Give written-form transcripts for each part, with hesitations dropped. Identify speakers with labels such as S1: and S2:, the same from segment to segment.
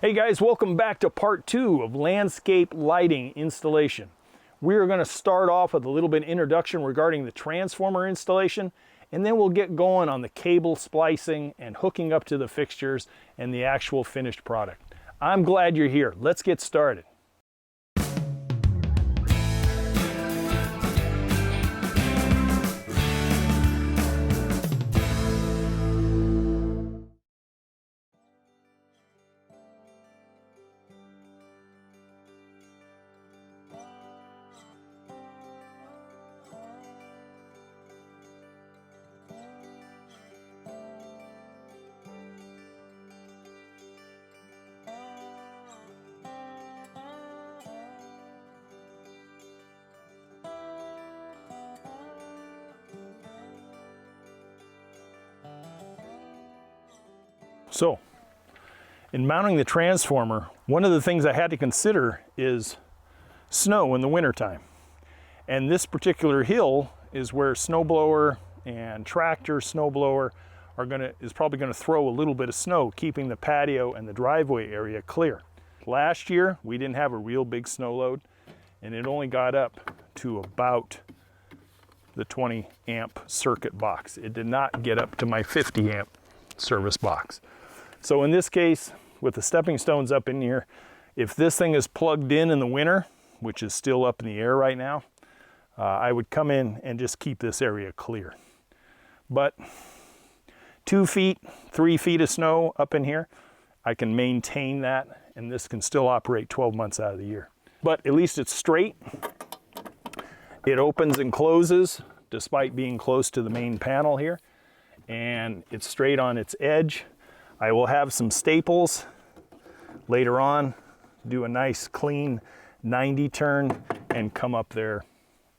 S1: Hey guys, welcome back to part 2 of landscape lighting installation. We are going to start off with a little bit of introduction regarding the transformer installation, and then we'll get going on the cable splicing and hooking up to the fixtures and the actual finished product. I'm glad you're here. Let's get started. So, in mounting the transformer, one of the things I had to consider is snow in the wintertime. And this particular hill is where snowblower and tractor snowblower is probably gonna throw a little bit of snow, keeping the patio and the driveway area clear. Last year, we didn't have a real big snow load, and it only got up to about the 20 amp circuit box. It did not get up to my 50 amp service box. So in this case, with the stepping stones up in here, if this thing is plugged in the winter, which is still up in the air right now, I would come in and just keep this area clear. But 2 feet, 3 feet of snow up in here, I can maintain that, and this can still operate 12 months out of the year. But at least it's straight. It opens and closes despite being close to the main panel here, and it's straight on its edge. I will have some staples later on, do a nice clean 90 turn and come up there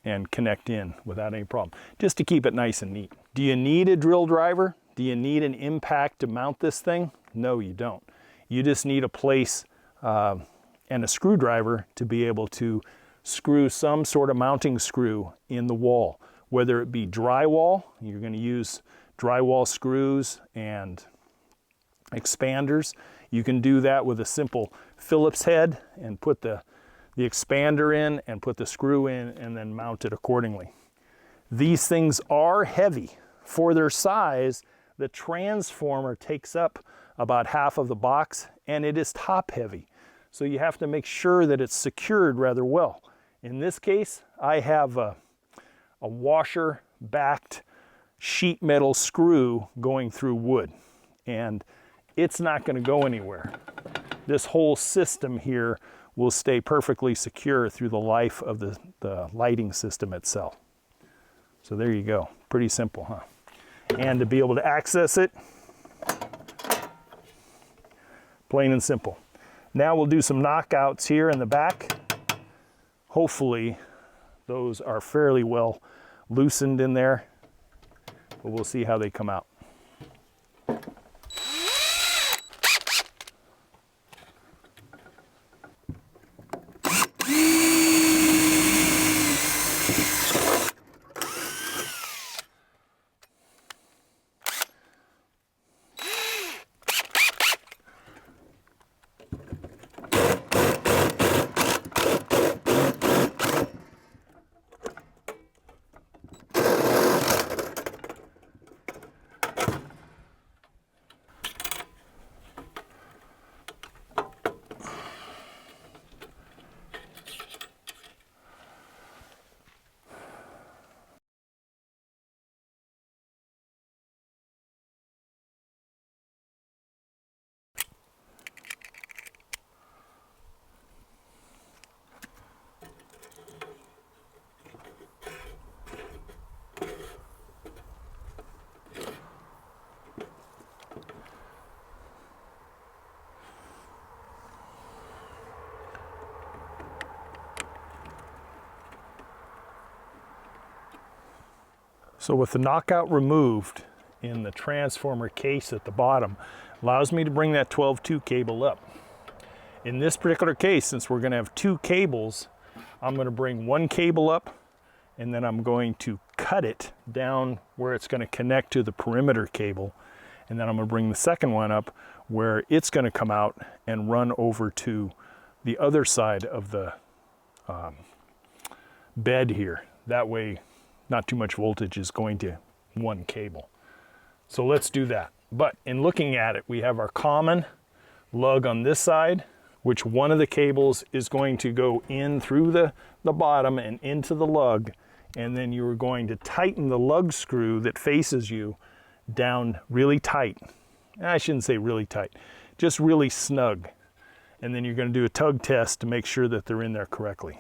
S1: and connect in without any problem, just to keep it nice and neat. Do you need a drill driver? Do you need an impact to mount this thing? No, you don't. You just need a place and a screwdriver to be able to screw some sort of mounting screw in the wall, whether it be drywall. You're going to use drywall screws and expanders. You can do that with a simple Phillips head and put the expander in and put the screw in and then mount it accordingly. These things are heavy. For their size, the transformer takes up about half of the box, and it is top heavy. So you have to make sure that it's secured rather well. In this case, I have a washer backed sheet metal screw going through wood, and it's not going to go anywhere. This whole system here will stay perfectly secure through the life of the lighting system itself. So there you go. Pretty simple, huh? And to be able to access it, plain and simple. Now we'll do some knockouts here in the back. Hopefully those are fairly well loosened in there, but we'll see how they come out. So with the knockout removed in the transformer case at the bottom, allows me to bring that 12-2 cable up. In this particular case, since we're going to have 2 cables, I'm going to bring 1 cable up, and then I'm going to cut it down where it's going to connect to the perimeter cable, and then I'm going to bring the second one up where it's going to come out and run over to the other side of the bed here. That way, not too much voltage is going to one cable. So let's do that. But in looking at it, we have our common lug on this side, which one of the cables is going to go in through the bottom and into the lug, and then you're going to tighten the lug screw that faces you down really tight. I shouldn't say really tight, just really snug. And then you're going to do a tug test to make sure that they're in there correctly.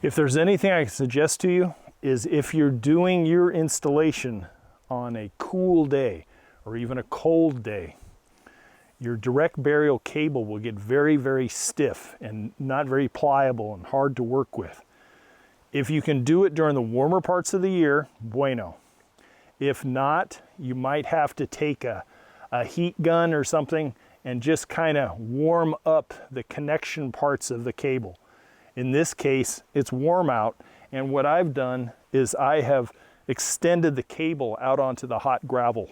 S1: If there's anything I can suggest to you, is if you're doing your installation on a cool day or even a cold day, your direct burial cable will get very, very stiff and not very pliable and hard to work with. If you can do it during the warmer parts of the year, bueno. If not, you might have to take a heat gun or something and just kind of warm up the connection parts of the cable. In this case, it's warm out, and what I've done is I have extended the cable out onto the hot gravel.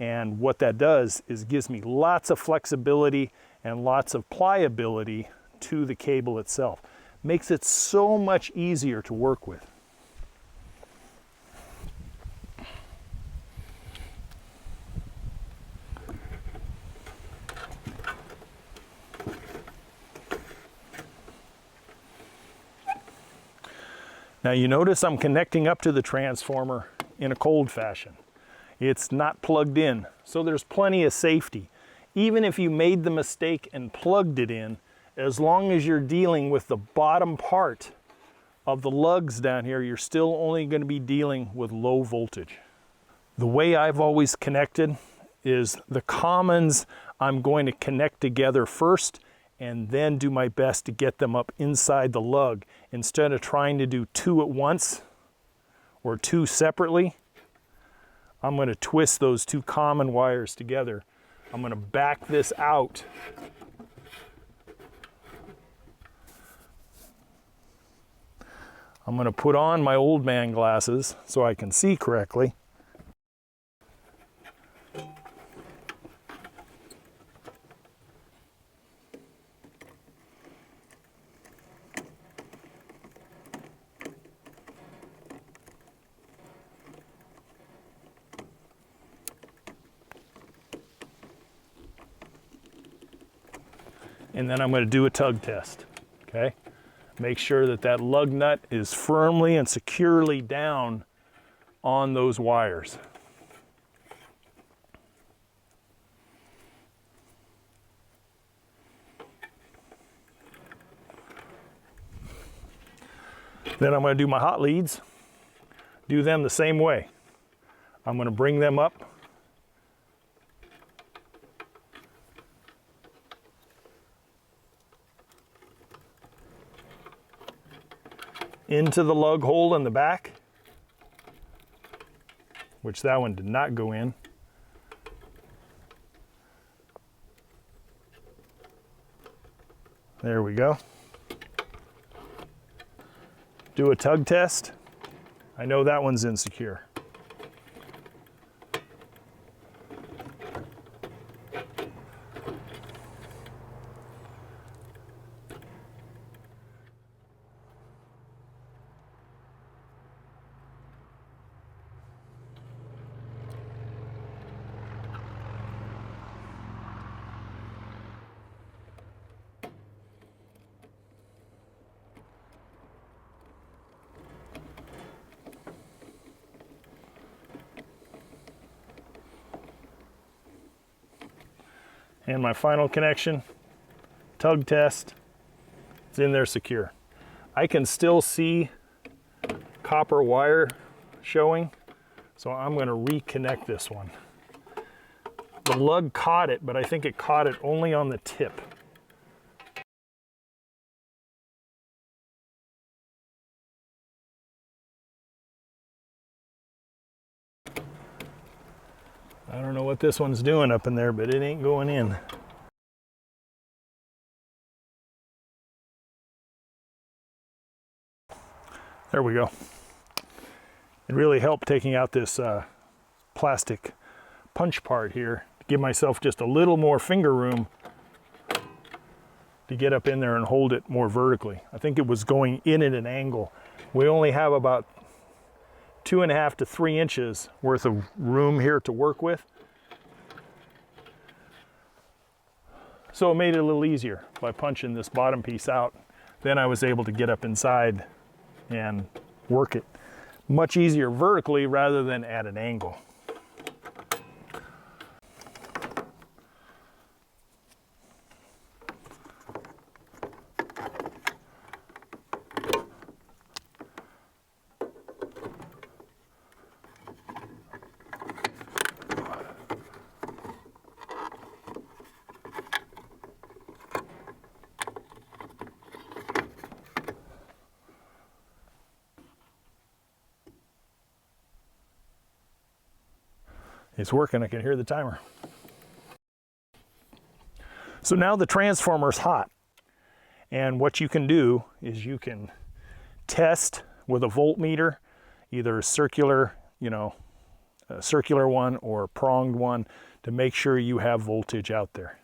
S1: And what that does is gives me lots of flexibility and lots of pliability to the cable itself. Makes it so much easier to work with. Now you notice I'm connecting up to the transformer in a cold fashion. It's not plugged in, so there's plenty of safety. Even if you made the mistake and plugged it in, as long as you're dealing with the bottom part of the lugs down here, you're still only going to be dealing with low voltage. The way I've always connected is the commons I'm going to connect together first and then do my best to get them up inside the lug instead of trying to do two at once or two separately. I'm going to twist those two common wires together. I'm going to back this out. I'm going to put on my old man glasses so I can see correctly. And then I'm going to do a tug test, okay? Make sure that that lug nut is firmly and securely down on those wires. Then I'm going to do my hot leads, do them the same way. I'm going to bring them up into the lug hole in the back, which that one did not go in. There we go. Do a tug test. I know that one's insecure. And my final connection, tug test, it's in there secure. I can still see copper wire showing, so I'm going to reconnect this one. The lug caught it, but I think it caught it only on the tip. I don't know what this one's doing up in there, but it ain't going in. There we go. It really helped taking out this plastic punch part here to give myself just a little more finger room to get up in there and hold it more vertically. I think it was going in at an angle. We only have about 2.5 to 3 inches worth of room here to work with. So it made it a little easier by punching this bottom piece out. Then I was able to get up inside and work it much easier vertically rather than at an angle. It's working, I can hear the timer. So now the transformer's hot. And what you can do is you can test with a voltmeter, either a circular, a circular one or a pronged one, to make sure you have voltage out there.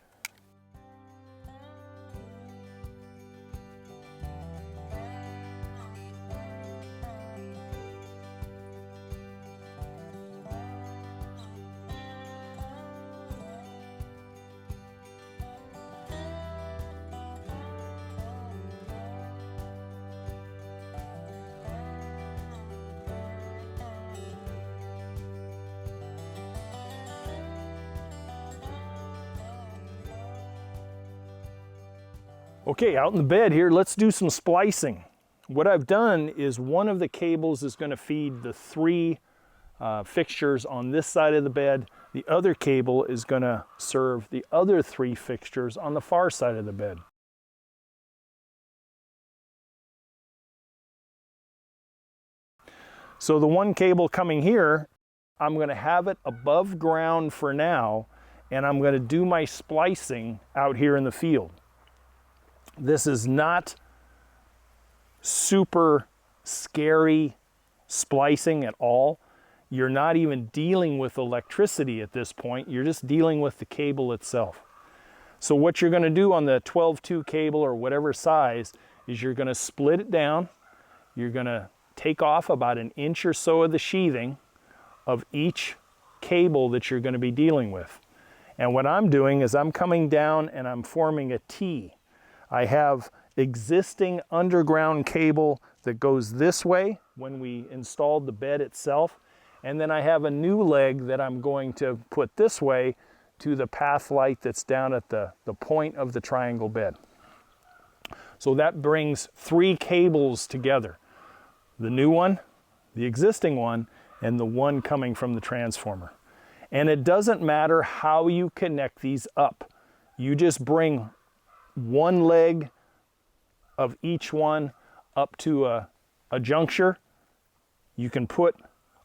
S1: Okay, out in the bed here, let's do some splicing. What I've done is one of the cables is going to feed the 3 fixtures on this side of the bed. The other cable is going to serve the other 3 fixtures on the far side of the bed. So the one cable coming here, I'm going to have it above ground for now, and I'm going to do my splicing out here in the field. This is not super scary splicing at all. You're not even dealing with electricity at this point. You're just dealing with the cable itself. So what you're going to do on the 12-2 cable or whatever size is you're going to split it down. You're going to take off about 1 inch or so of the sheathing of each cable that you're going to be dealing with. And what I'm doing is I'm coming down and I'm forming a T. I have existing underground cable that goes this way when we installed the bed itself, and then I have a new leg that I'm going to put this way to the path light that's down at the point of the triangle bed. So that brings 3 cables together. The new one, the existing one, and the one coming from the transformer. And it doesn't matter how you connect these up. You just bring one leg of each one up to a juncture. You can put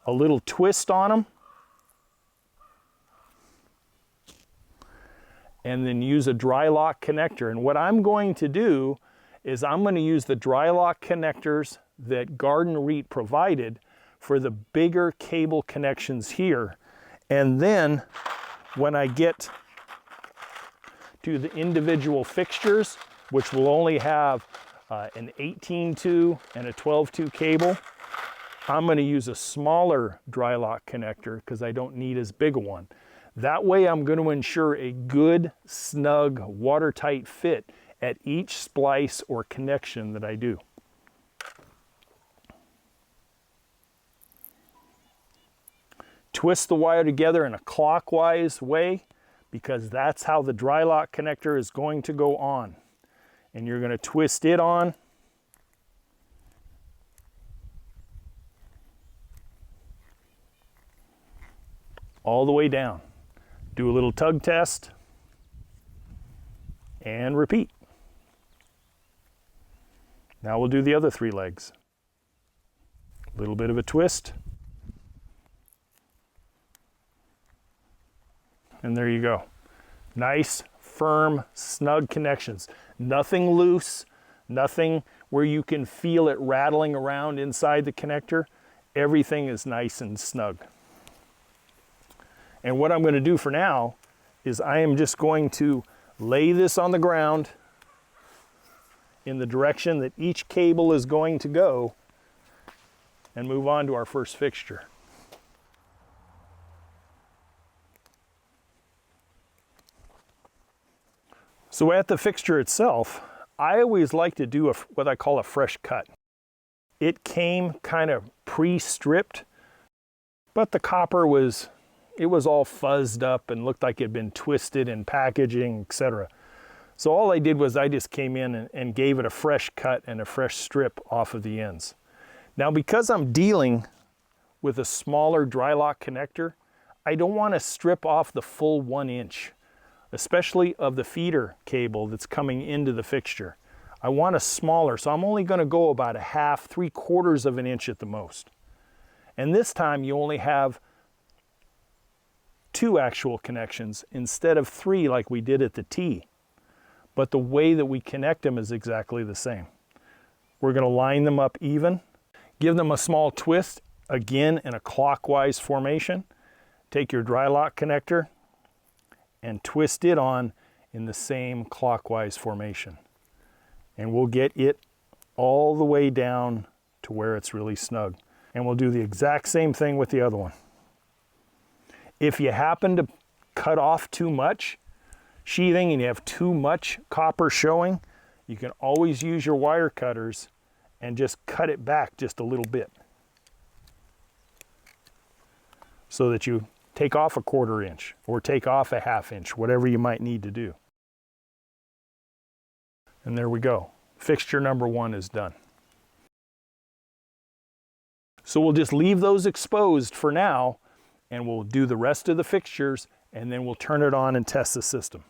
S1: a little twist on them and then use a dry lock connector. And what I'm going to do is I'm going to use the dry lock connectors that GARDENREET provided for the bigger cable connections here. And then when I get to the individual fixtures, which will only have an 18-2 and a 12-2 cable, I'm going to use a smaller dry lock connector because I don't need as big a one. That way I'm going to ensure a good, snug, watertight fit at each splice or connection that I do. Twist the wire together in a clockwise way, because that's how the dry lock connector is going to go on. And you're going to twist it on. All the way down. Do a little tug test. And repeat. Now we'll do the other 3 legs. A little bit of a twist. And there you go. Nice, firm, snug connections. Nothing loose, nothing where you can feel it rattling around inside the connector. Everything is nice and snug. And what I'm going to do for now is I am just going to lay this on the ground in the direction that each cable is going to go and move on to our first fixture. So at the fixture itself, I always like to do what I call a fresh cut. It came kind of pre-stripped, but the copper was all fuzzed up and looked like it had been twisted in packaging, etc. So all I did was I just came in and gave it a fresh cut and a fresh strip off of the ends. Now because I'm dealing with a smaller dry lock connector, I don't want to strip off the full 1 inch. Especially of the feeder cable that's coming into the fixture. I want a smaller, so I'm only going to go about a half, 3/4 of an inch at the most. And this time you only have 2 actual connections instead of 3 like we did at the T. But the way that we connect them is exactly the same. We're going to line them up even, give them a small twist, again in a clockwise formation. Take your dry lock connector and twist it on in the same clockwise formation. And we'll get it all the way down to where it's really snug. And we'll do the exact same thing with the other one. If you happen to cut off too much sheathing and you have too much copper showing, you can always use your wire cutters and just cut it back just a little bit so that you take off a 1/4 inch or take off a 1/2 inch, whatever you might need to do. And there we go. Fixture number 1 is done. So we'll just leave those exposed for now, and we'll do the rest of the fixtures, and then we'll turn it on and test the system.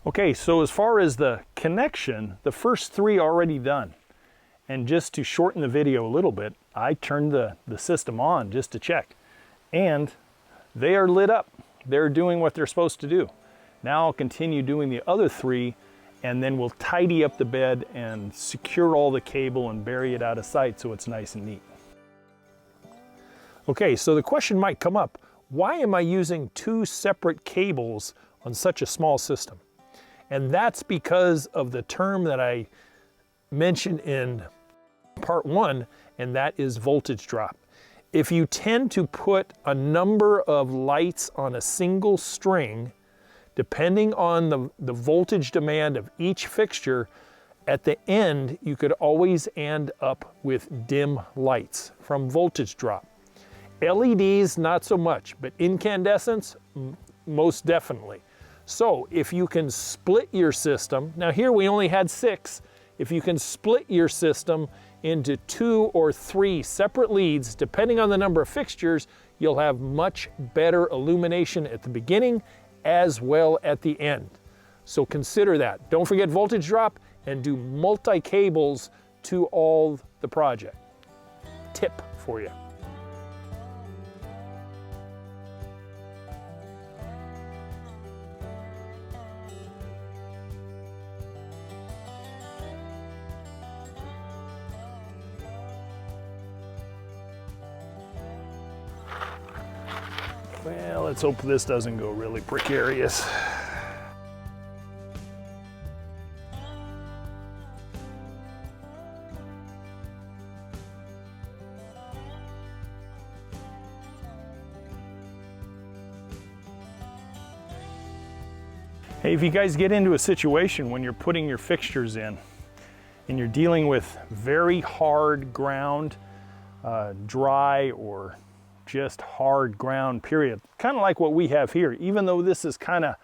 S1: Okay, so as far as the connection, the first 3 already done. And just to shorten the video a little bit, I turned the system on just to check. And they are lit up. They're doing what they're supposed to do. Now I'll continue doing the other 3, and then we'll tidy up the bed and secure all the cable and bury it out of sight so it's nice and neat. Okay, so the question might come up, why am I using 2 separate cables on such a small system? And that's because of the term that I mentioned in part 1, and that is voltage drop. If you tend to put a number of lights on a single string, depending on the voltage demand of each fixture, at the end you could always end up with dim lights from voltage drop. LEDs, not so much, but incandescents, most definitely. So if you can split your system, now here we only had 6, if you can split your system into 2 or 3 separate leads, depending on the number of fixtures, you'll have much better illumination at the beginning as well at the end. So consider that. Don't forget voltage drop and do multi-cables to all the project. Tip for you. Well, let's hope this doesn't go really precarious. Hey, if you guys get into a situation when you're putting your fixtures in and you're dealing with very hard ground, dry or just hard ground, period. Kind of like what we have here. Even though this is kind of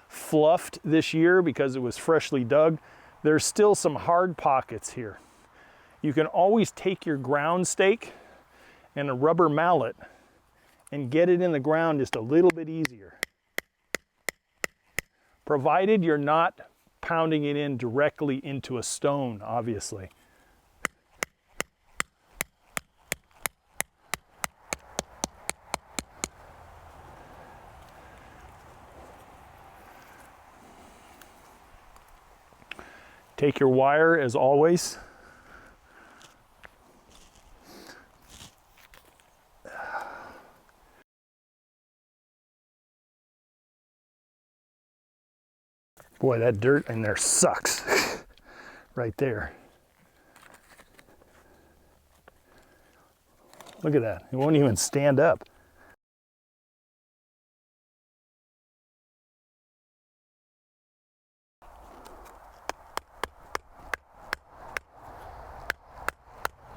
S1: fluffed this year because it was freshly dug, there's still some hard pockets here. You can always take your ground stake and a rubber mallet and get it in the ground just a little bit easier, provided you're not pounding it in directly into a stone, obviously. Take your wire, as always. Boy, that dirt in there sucks. Right there. Look at that. It won't even stand up.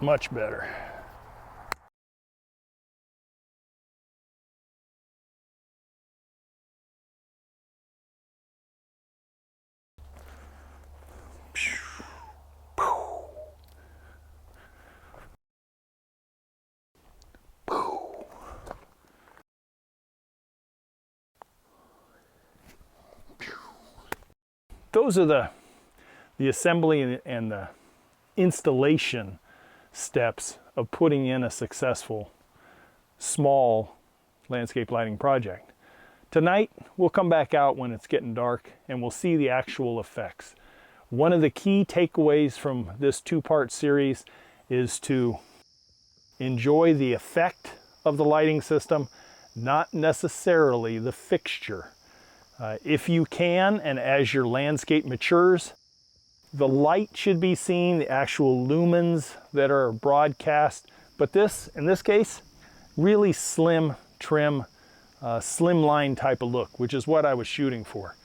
S1: Much better. Those are the assembly and the installation steps of putting in a successful small landscape lighting project. Tonight we'll come back out when it's getting dark and we'll see the actual effects. One of the key takeaways from this two-part series is to enjoy the effect of the lighting system, not necessarily the fixture. If you can, and as your landscape matures, the light should be seen, the actual lumens that are broadcast, but this, in this case, really slim trim, slimline type of look, which is what I was shooting for.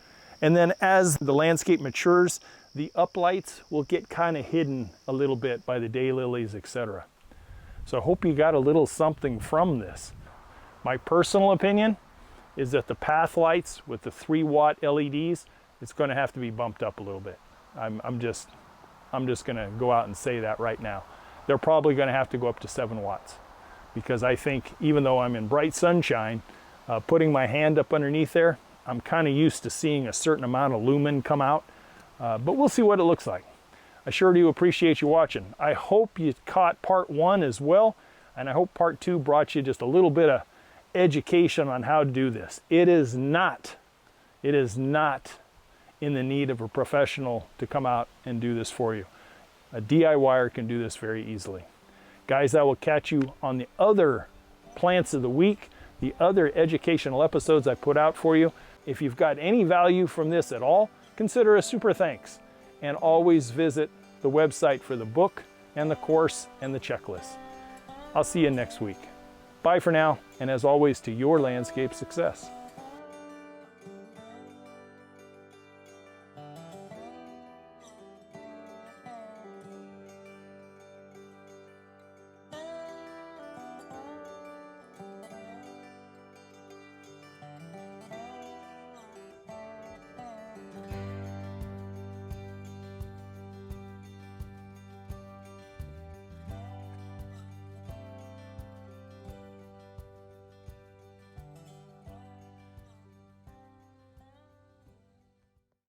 S1: And then as the landscape matures, the uplights will get kind of hidden a little bit by the daylilies, etc. So I hope you got a little something from this. My personal opinion is that the path lights with the 3-watt LEDs, it's going to have to be bumped up a little bit. I'm just going to go out and say that right now. They're probably going to have to go up to 7 watts because I think even though I'm in bright sunshine, putting my hand up underneath there, I'm kind of used to seeing a certain amount of lumen come out, but we'll see what it looks like. I sure do appreciate you watching. I hope you caught part 1 as well, and I hope part 2 brought you just a little bit of education on how to do this. It is not in the need of a professional to come out and do this for you. A DIYer can do this very easily. Guys, I will catch you on the other plants of the week, the other educational episodes I put out for you. If you've got any value from this at all, consider a super thanks. And always visit the website for the book and the course and the checklist. I'll see you next week. Bye for now, and as always, to your landscape success.